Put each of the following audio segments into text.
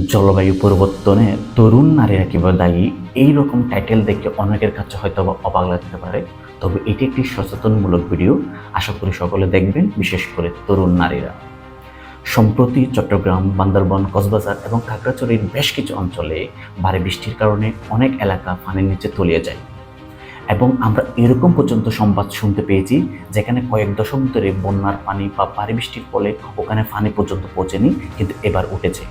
জলবায়ু পরিবর্তনে তরুণ নারীরা কিভাবে দায়ী, এই রকম টাইটেল দেখে অনেকের কাছে হয়তো বা অবাক লাগতে পারে। তবে এটি একটি সচেতনমূলক ভিডিও। আশা করি সকলে দেখবেন, বিশেষ করে তরুণ নারীরা। সম্প্রতি চট্টগ্রাম, বান্দরবান, কক্সবাজার এবং খাগড়াছড়ির বেশ কিছু অঞ্চলে ভারী বৃষ্টির কারণে অনেক এলাকা পানির নিচে তলিয়ে যায় এবং আমরা এরকম পর্যন্ত সংবাদ শুনতে পেয়েছি যেখানে কয়েক দশক ধরে বন্যার পানি বা ভারী বৃষ্টির ফলে ওখানে পানি পর্যন্ত পৌঁছেনি, কিন্তু এবার উঠেছে।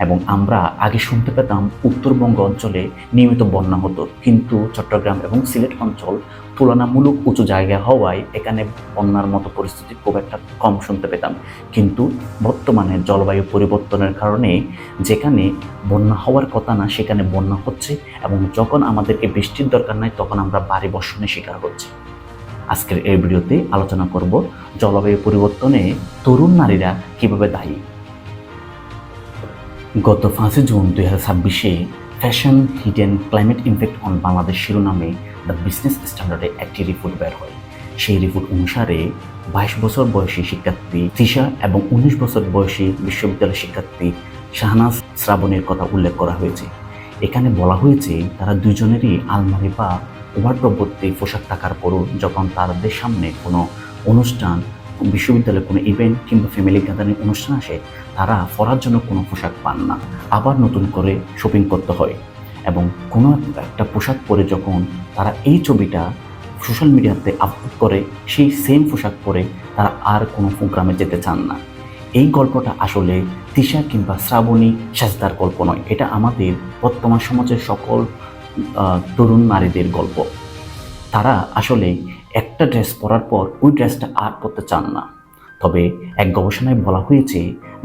এবং আমরা আগে শুনতে পেতাম উত্তরবঙ্গ অঞ্চলে নিয়মিত বন্যা হতো, কিন্তু চট্টগ্রাম এবং সিলেট অঞ্চল তুলনামূলক উঁচু জায়গা হওয়ায় এখানে বন্যার মতো পরিস্থিতি খুব একটা কম শুনতে পেতাম। কিন্তু বর্তমানে জলবায়ু পরিবর্তনের কারণে যেখানে বন্যা হওয়ার কথা না সেখানে বন্যা হচ্ছে, এবং যখন আমাদেরকে বৃষ্টির দরকার নাই তখন আমরা ভারী বর্ষণের শিকার হচ্ছি। আজকের এই ভিডিওতে আলোচনা করব জলবায়ু পরিবর্তনে তরুণ নারীরা কিভাবে দায়ী। গত 5 জুন 2026-এ fashion hidden climate impact on Bangladesh শিরোনামে দ্য বিজনেস স্ট্যান্ডার্ডে একটি রিপোর্ট বের হয়। সেই রিপোর্ট অনুসারে 22 বছর বয়সী শিক্ষার্থী তিশা এবং 19 বছর বয়সী বিশ্ববিদ্যালয় শিক্ষার্থী শাহনাজ শ্রাবণের কথা উল্লেখ করা হয়েছে। এখানে বলা হয়েছে তারা দুজনেরই আলমারি বা ওয়ার্ড্রোব ভর্তি পোশাক থাকার পরও যখন তাদের সামনে কোনো অনুষ্ঠান, বিশ্ববিদ্যালয়ে কোনো ইভেন্ট কিংবা ফ্যামিলি গ্যাদারিং অনুষ্ঠান আসে, তারা পরার জন্য কোনো পোশাক পান না, আবার নতুন করে শপিং করতে হয়। এবং কোনো একটা পোশাক পরে যখন তারা এই ছবিটা সোশ্যাল মিডিয়াতে আপলোড করে, সেই সেম পোশাক পরে তারা আর কোনো প্রোগ্রামে যেতে চান না। এই গল্পটা আসলে তিশা কিংবা শ্রাবণী সাজদার গল্প নয়, এটা আমাদের বর্তমান সমাজের সকল তরুণ নারীদের গল্প। তারা আসলে একটা ড্রেস পরার পর ওই ড্রেসটা আর পরতে চান না। তবে এক গবেষণায় বলা হয়েছে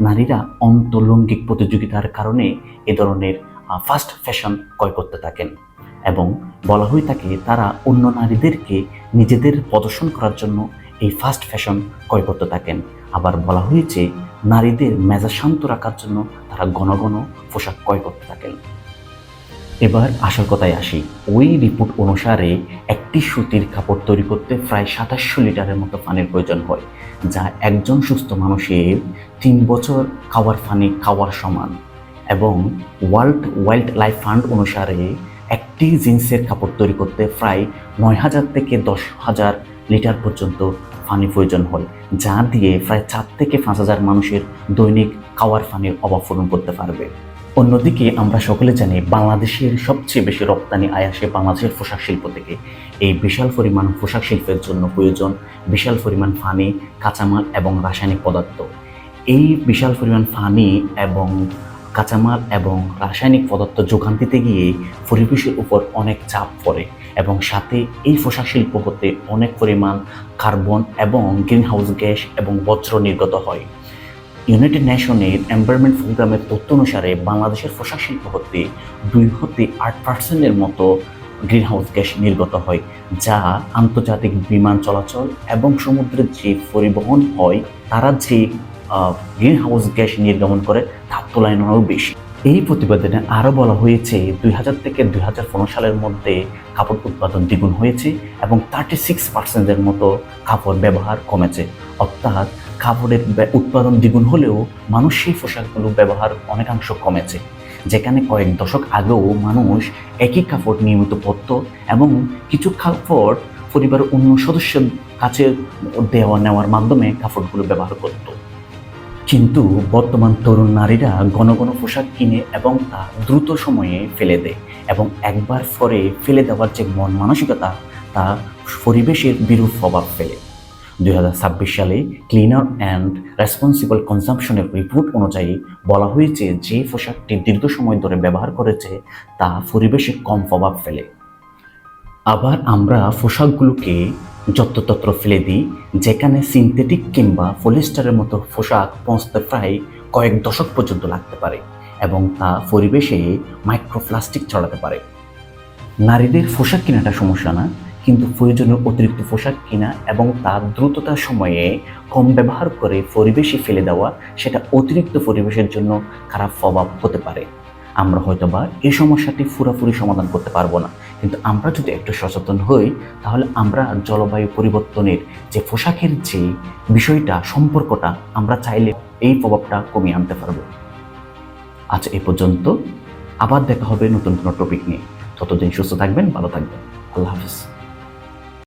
নারীরা অন্তলৈঙ্গিক প্রতিযোগিতার কারণে এ ধরনের ফাস্ট ফ্যাশন ক্রয় করতে থাকেন, এবং বলা হয়ে থাকে তারা অন্য নারীদেরকে নিজেদের প্রদর্শন করার জন্য এই ফাস্ট ফ্যাশন ক্রয় করতে থাকেন। আবার বলা হয়েছে নারীদের মেজাজ শান্ত রাখার জন্য তারা ঘন ঘন পোশাক ক্রয় করতে থাকেন। এবার আসল কথায় আসি। ওই রিপোর্ট অনুসারে একটি সুতির কাপড় তৈরি করতে প্রায় 2700 লিটারের মতো পানির প্রয়োজন হয়, যা একজন সুস্থ মানুষের 3 বছর খাওয়ার পানি খাওয়ার সমান। এবং ওয়ার্ল্ড ওয়াইল্ড লাইফ ফান্ড অনুসারে একটি জিন্সের কাপড় তৈরি করতে প্রায় 9000 থেকে 10,000 লিটার পর্যন্ত পানি প্রয়োজন হয়, যা দিয়ে প্রায় 4 থেকে 5,000 মানুষের দৈনিক খাওয়ার পানির অভাব পূরণ করতে পারবে। অন্যদিকে আমরা সকলে জানি বাংলাদেশের সবচেয়ে বেশি রপ্তানি আয় আসে বাংলাদেশের পোশাক শিল্প থেকে। এই বিশাল পরিমাণ পোশাক শিল্পের জন্য প্রয়োজন বিশাল পরিমাণ পানি, কাঁচামাল এবং রাসায়নিক পদার্থ। এই বিশাল পরিমাণ পানি এবং কাঁচামাল এবং রাসায়নিক পদার্থ যোগান দিতে গিয়ে পরিবেশের উপর অনেক চাপ পড়ে, এবং সাথে এই পোশাক শিল্প হতে অনেক পরিমাণ কার্বন এবং গ্রিনহাউস গ্যাস এবং বজ্র নির্গত হয়। ইউনাইটেড নেশনের এনভায়রনমেন্ট প্রোগ্রামের তথ্য অনুসারে বাংলাদেশের পোশাক শিল্প হতে 2 থেকে 8% মতো গ্রিনহাউস গ্যাস নির্গত হয়, যা আন্তর্জাতিক বিমান চলাচল এবং সমুদ্রের যে পরিবহন হয় তারা যে গ্রিনহাউস গ্যাস নির্গমন করে তার তুলনায় বেশি। এই প্রতিবেদনে আরও বলা হয়েছে 2000 থেকে 2015 সালের মধ্যে কাপড় উৎপাদন দ্বিগুণ হয়েছে এবং 36% মতো কাপড় ব্যবহার কমেছে। অর্থাৎ কাপড়ের উৎপাদন দ্বিগুণ হলেও মানুষ সেই পোশাকগুলো ব্যবহার অনেকাংশ কমেছে। যেখানে কয়েক দশক আগেও মানুষ একই কাপড় নিয়মিত পরত এবং কিছু কাপড় পরিবারের অন্য সদস্যের কাছে নেওয়ার মাধ্যমে কাপড়গুলো ব্যবহার করত। কিন্তু বর্তমান তরুণ নারীরা ঘন ঘন পোশাক কিনে এবং তা দ্রুত সময়ে ফেলে দেয়, এবং একবার পরে ফেলে দেওয়ার যে মন মানসিকতা তা পরিবেশের বিরূপ প্রভাব ফেলে। 2026 সালে ক্লিনার অ্যান্ড রেসপন্সিবল কনজাম্পশনের রিপোর্ট অনুযায়ী বলা হয়েছে যে পোশাকটি দীর্ঘ সময় ধরে ব্যবহার করেছে তা পরিবেশে কম প্রভাব ফেলে। আবার আমরা পোশাকগুলোকে যত্রতত্র ফেলে দিই, যেখানে সিনথেটিক কিংবা পলিস্টারের মতো পোশাক পৌঁছতে প্রায় কয়েক দশক পর্যন্ত লাগতে পারে, এবং তা পরিবেশে মাইক্রোপ্লাস্টিক ছড়াতে পারে। নারীদের পোশাক কেনাটা সমস্যা না, কিন্তু প্রয়োজনীয় অতিরিক্ত পোশাক কিনা এবং তার দ্রুততার সময়ে কম ব্যবহার করে পরিবেশে ফেলে দেওয়া, সেটা অতিরিক্ত পরিবেশের জন্য খারাপ প্রভাব হতে পারে। আমরা হয়তোবা এই সমস্যাটি পুরোপুরি সমাধান করতে পারবো না, কিন্তু আমরা যদি একটু সচেতন হই তাহলে আমরা জলবায়ু পরিবর্তনের যে পোশাকের যে বিষয়টা সম্পর্কটা আমরা চাইলে এই প্রভাবটা কমিয়ে আনতে পারবো। আজ এ পর্যন্ত, আবার দেখা হবে নতুন কোনো টপিক নিয়ে। ততদিন সুস্থ থাকবেন, ভালো থাকবেন। আল্লাহ হাফিজ।